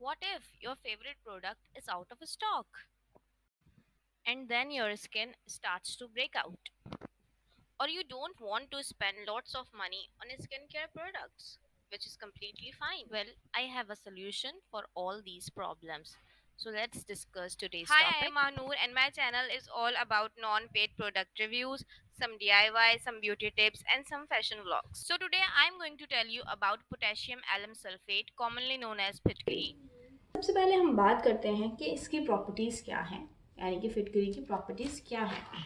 What if your favorite product is out of stock and then your skin starts to break out? Or you don't want to spend lots of money on skincare products, which is completely fine. Well, I have a solution for all these problems. So let's discuss today's topic. Hi, I am Noor and my channel is all about non-paid product reviews, some DIY, some beauty tips and some fashion vlogs. So today I'm going to tell you about potassium alum sulfate, commonly known as फिटकरी. सबसे पहले हम बात करते हैं कि इसकी properties क्या हैं, यानी कि फिटकरी की प्रॉपर्टीज़ क्या हैं।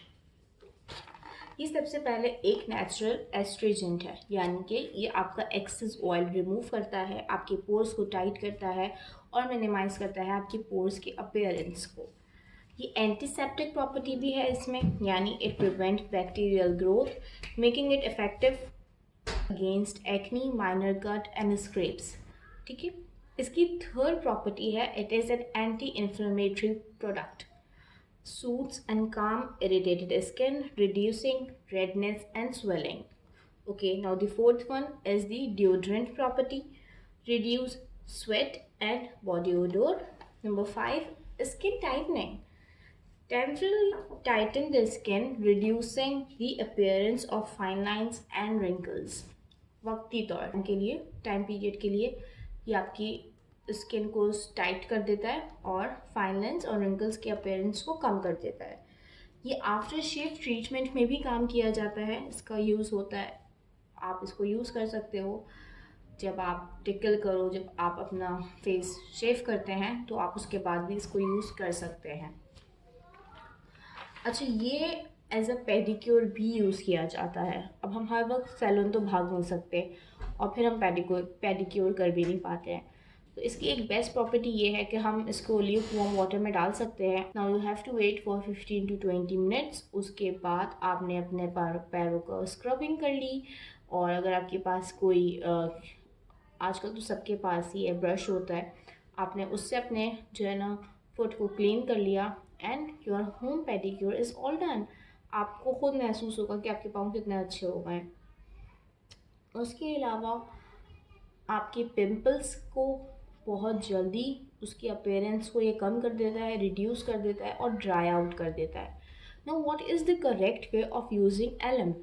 ये सबसे पहले एक नेचुरल एस्ट्रेजेंट है, यानी कि ये आपका एक्सेस ऑयल रिमूव करता है, आपके पोर्स को टाइट करता है और मिनिमाइज करता है आपके पोर्स के अपीयरेंस को। ये एंटीसेप्टिक प्रॉपर्टी भी है इसमें, यानी it prevent bacterial growth, making it effective against acne, minor cut and scraps. ठीक है। इसकी थर्ड प्रॉपर्टी है it is an anti inflammatory product, soothes and calm irritated skin, reducing redness and swelling. Okay, now the fourth one is the deodorant property, reduce sweat and body odor. Number 5, skin tightening, temporarily tighten the skin, reducing the appearance of fine lines and wrinkles. वक्ती तौर के लिए, time period के लिए ये आपकी skin को tight कर देता है और फाइन लाइंस और रिंकल्स के अपीयरेंस को कम कर देता है। ये आफ्टर शेव ट्रीटमेंट में भी काम किया जाता है, इसका यूज़ होता है। आप इसको यूज़ कर सकते हो जब आप टिकल करो, जब आप अपना फेस शेव करते हैं तो आप उसके बाद भी इसको यूज़ कर सकते हैं। अच्छा, ये एज अ पेडिक्योर भी यूज़ किया जाता है। अब हम हर वक्त सैलून तो भाग नहीं सकते और फिर हम पेडिक्योर कर भी नहीं पाते हैं, तो इसकी एक बेस्ट प्रॉपर्टी ये है कि हम इसको ल्यूक वार्म वाटर में डाल सकते हैं। Now you have to wait for 15 to 20 minutes. उसके बाद आपने अपने पैरों का स्क्रबिंग कर ली, और अगर आपके पास कोई आजकल तो सबके पास ही है ब्रश होता है, आपने उससे अपने जो है ना फुट को क्लीन कर लिया and your home pedicure is all done. आपको खुद महसूस होगा कि आपके पाँव कितने अच्छे हो गए। उसके अलावा आपके पिंपल्स को बहुत जल्दी, उसकी अपीयरेंस को ये कम कर देता है, रिड्यूस कर देता है और ड्राई आउट कर देता है। Now what is the correct way of using alum.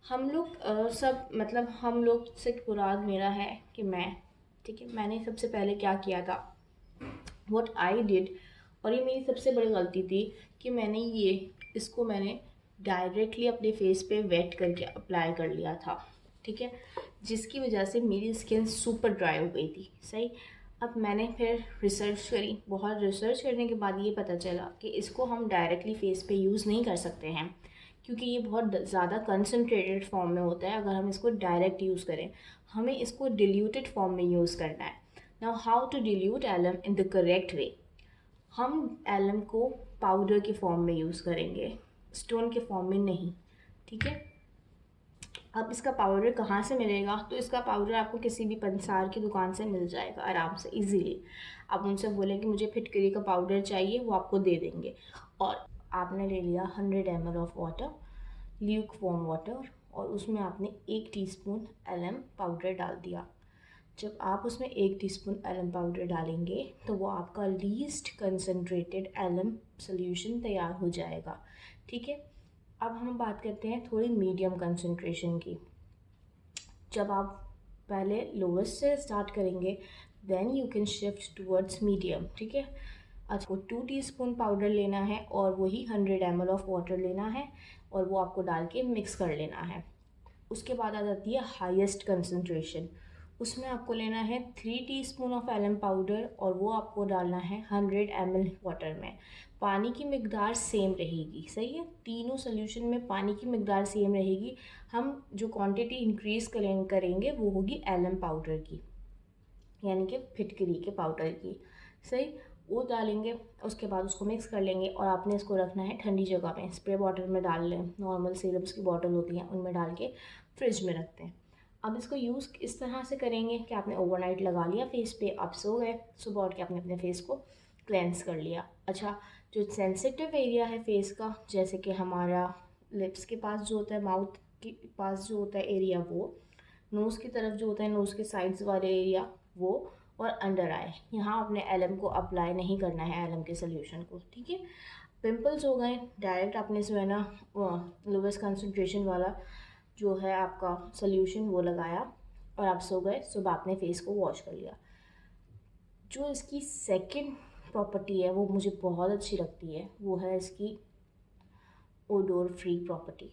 हम लोग सब मतलब हम लोग से मुराद मेरा है कि मैं, ठीक है, मैंने सबसे पहले क्या किया था, व्हाट आई डिड, और ये मेरी सबसे बड़ी गलती थी कि मैंने डायरेक्टली अपने फेस पे वेट करके अप्लाई कर लिया था। ठीक है, जिसकी वजह से मेरी स्किन सुपर ड्राई हो गई थी। सही। अब मैंने फिर रिसर्च करी, बहुत रिसर्च करने के बाद ये पता चला कि इसको हम डायरेक्टली फेस पे यूज़ नहीं कर सकते हैं, क्योंकि ये बहुत ज़्यादा कंसनट्रेटेड फॉर्म में होता है। अगर हम इसको डायरेक्ट यूज़ करें, हमें इसको डिल्यूटेड फॉर्म में यूज़ करना है। Now how to dilute alum in the correct way. हम एलम को पाउडर के फॉर्म में यूज़ करेंगे, स्टोन के फॉर्म में नहीं। ठीक है। अब इसका पाउडर कहाँ से मिलेगा, तो इसका पाउडर आपको किसी भी पंसार की दुकान से मिल जाएगा आराम से, इजीली। आप उनसे बोलें कि मुझे फिटकरी का पाउडर चाहिए, वो आपको दे देंगे। और आपने ले लिया 100 ml of water, Luke warm water, और उसमें आपने 1 टीस्पून एलम पाउडर डाल दिया। जब आप उसमें 1 टीस्पून एलम पाउडर डालेंगे तो वो आपका लीस्ट कंसनट्रेटेड एलम सोल्यूशन तैयार हो जाएगा। ठीक है। अब हम बात करते हैं थोड़ी मीडियम कंसनट्रेशन की। जब आप पहले लोवेस्ट से स्टार्ट करेंगे, then you can shift towards medium. ठीक है। आपको 2 टीस्पून पाउडर लेना है और वही 100 ml ऑफ वाटर लेना है, और वो आपको डाल के मिक्स कर लेना है। उसके बाद आ जाती है हाईएस्ट कंसनट्रेशन। उसमें आपको लेना है 3 टीस्पून ऑफ एलम पाउडर, और वो आपको डालना है 100 ml वाटर में। पानी की मिकदार सेम रहेगी। सही है, तीनों सोल्यूशन में पानी की मिकदार सेम रहेगी। हम जो क्वांटिटी इंक्रीज़ करेंगे वो होगी एलम पाउडर की, यानी कि फिटकरी के पाउडर की। सही, वो डालेंगे। उसके बाद उसको मिक्स कर लेंगे, और आपने इसको रखना है ठंडी जगह में, स्प्रे बॉटल में डाल लें, नॉर्मल सिरप्स की बॉटल होती हैं उनमें डाल के फ्रिज में रखते हैं। अब इसको यूज़ इस तरह से करेंगे कि आपने ओवरनाइट लगा लिया फेस पे, आप सो गए, सुबह उठ के आपने अपने फेस को क्लेंस कर लिया। अच्छा, जो सेंसिटिव एरिया है फेस का, जैसे कि हमारा लिप्स के पास जो होता है, माउथ के पास जो होता है एरिया, वो नोज़ की तरफ जो होता है, नोज़ के साइड्स वाले एरिया, वो, और अंडर आई, यहाँ आपने एलएम को अप्लाई नहीं करना है, एलएम के सोल्यूशन को, ठीक है। पिंपल्स हो गए, डायरेक्ट आपने जो है ना लोवेस्ट कंसंट्रेशन वाला जो है आपका सोल्यूशन वो लगाया और आप सो गए, सुबह आपने फेस को वॉश कर लिया। जो इसकी सेकंड प्रॉपर्टी है वो मुझे बहुत अच्छी लगती है, वो है इसकी ओडोर फ्री प्रॉपर्टी।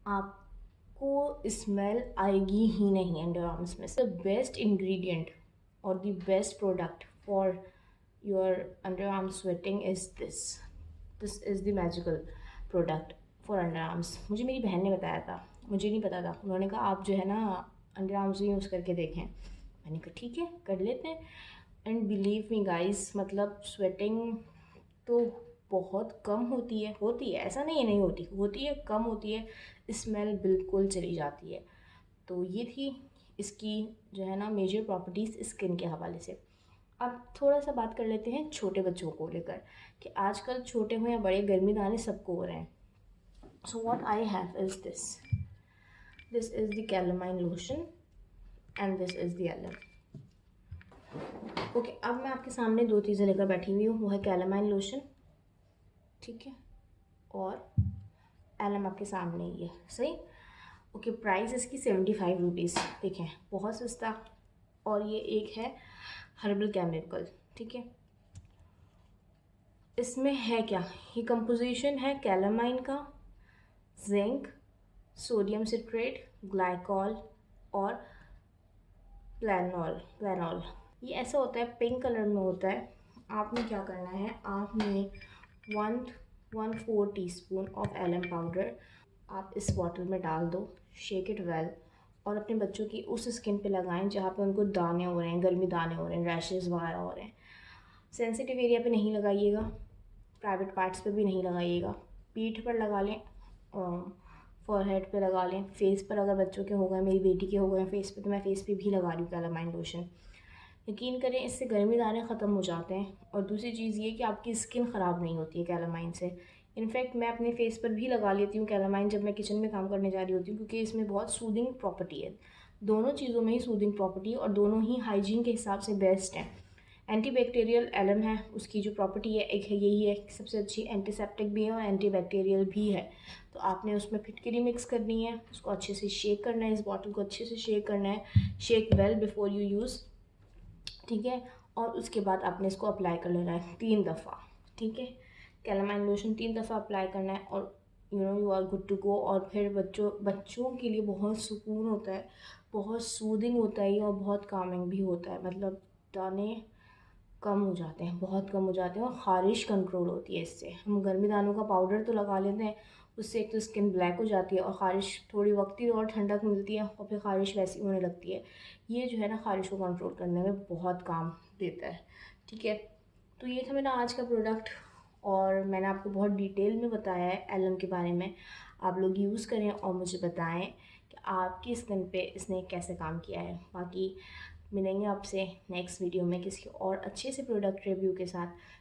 आपको स्मेल आएगी ही नहीं अंडर आर्म्स में। द बेस्ट इंग्रेडिएंट और the best product for your under arm sweating is this is the magical product for under arms. मुझे मेरी बहन ने बताया था, मुझे नहीं पता था। उन्होंने कहा आप जो है ना अंडर आर्म्स यूज़ करके देखें। मैंने कहा ठीक है, कर लेते हैं। एंड बिलीव मी गाइस, मतलब स्वेटिंग तो बहुत कम होती है, ऐसा नहीं है नहीं होती, होती है, कम होती है, स्मेल बिल्कुल चली जाती है। तो ये थी इसकी जो है ना मेजर प्रॉपर्टीज़ स्किन के हवाले से। अब थोड़ा सा बात कर लेते हैं छोटे बच्चों को लेकर, कि आजकल छोटे हों या बड़े गर्मी दाने सबको हो रहे हैं। So what I have is this is the calamine lotion and this is the alum. Okay, अब मैं आपके सामने दो चीज़ें लेकर बैठी हुई हूँ, वो है कैलामाइन लोशन, ठीक है, और एलम आपके सामने ही है, सही। ओके, प्राइस इसकी 75 रुपीज़, देखें बहुत सस्ता। और ये एक है हर्बल केमिकल, ठीक है। इसमें है क्या, ये कंपोजिशन है कैलामाइन का, जिंक, सोडियम सिट्रेट, ग्लाइकॉल और प्लानॉल। ये ऐसा होता है, पिंक कलर में होता है। आपने क्या करना है, आपने 1/4 टीस्पून ऑफ एलम पाउडर आप इस बॉटल में डाल दो, शेक इट वेल, और अपने बच्चों की उस स्किन पे लगाएं जहाँ पे उनको दाने हो रहे हैं, गर्मी दाने हो रहे हैं, रैशेज़ वगैरह हो रहे हैं। सेंसिटिव एरिया पे नहीं लगाइएगा, प्राइवेट पार्ट्स पे भी नहीं लगाइएगा। पीठ पर लगा लें, फॉरहेड पे लगा लें, फेस पर अगर बच्चों के हो गए, मेरी बेटी के हो गए फेस पे, तो मैं फेस पे भी लगा रही हूँ कैलामाइन लोशन। यकीन करें इससे गर्मी दाने ख़त्म हो जाते हैं। और दूसरी चीज़ ये कि आपकी स्किन ख़राब नहीं होती है कैलामाइन से। इनफैक्ट मैं अपने फेस पर भी लगा लेती हूँ कैलामाइन जब मैं किचन में काम करने जा रही होती हूँ, क्योंकि इसमें बहुत सूदिंग प्रॉपर्टी है। दोनों चीज़ों में ही सूदिंग प्रॉपर्टी है और दोनों ही हाइजीन के हिसाब से बेस्ट हैं। एंटीबैक्टीरियल एलम है, उसकी जो प्रॉपर्टी है एक है यही है कि सबसे अच्छी एंटीसेप्टिक भी है और एंटीबैक्टीरियल भी है। तो आपने उसमें फिटकरी मिक्स करनी है, उसको अच्छे से शेक करना है, इस बॉटल को अच्छे से शेक करना है, shake well before you use, ठीक है। और उसके बाद आपने इसको अप्लाई कर लेना है 3 दफ़ा, ठीक है। कैलामाइन लोशन 3 दफ़ा अप्लाई करना है और you are good to go. और फिर बच्चों के लिए बहुत सुकून होता है, बहुत सूदिंग होता है और बहुत कामिंग भी होता है। मतलब दाने कम हो जाते हैं, बहुत कम हो जाते हैं, और ख़ारिश कंट्रोल होती है इससे। हम गर्मी दानों का पाउडर तो लगा लेते हैं, उससे एक तो स्किन ब्लैक हो जाती है और ख़ारिश थोड़ी वक्ती और ठंडक मिलती है और फिर ख़ारिश वैसी होने लगती है। ये जो है ना ख़ारिश को कंट्रोल करने में बहुत काम देता है, ठीक है। तो ये था मेरा आज का प्रोडक्ट और मैंने आपको बहुत डिटेल में बताया है एलम के बारे में। आप लोग यूज़ करें और मुझे बताएं कि आपकी स्किन पे इसने कैसे काम किया है। बाकी मिलेंगे आपसे नेक्स्ट वीडियो में किसी और अच्छे से प्रोडक्ट रिव्यू के साथ।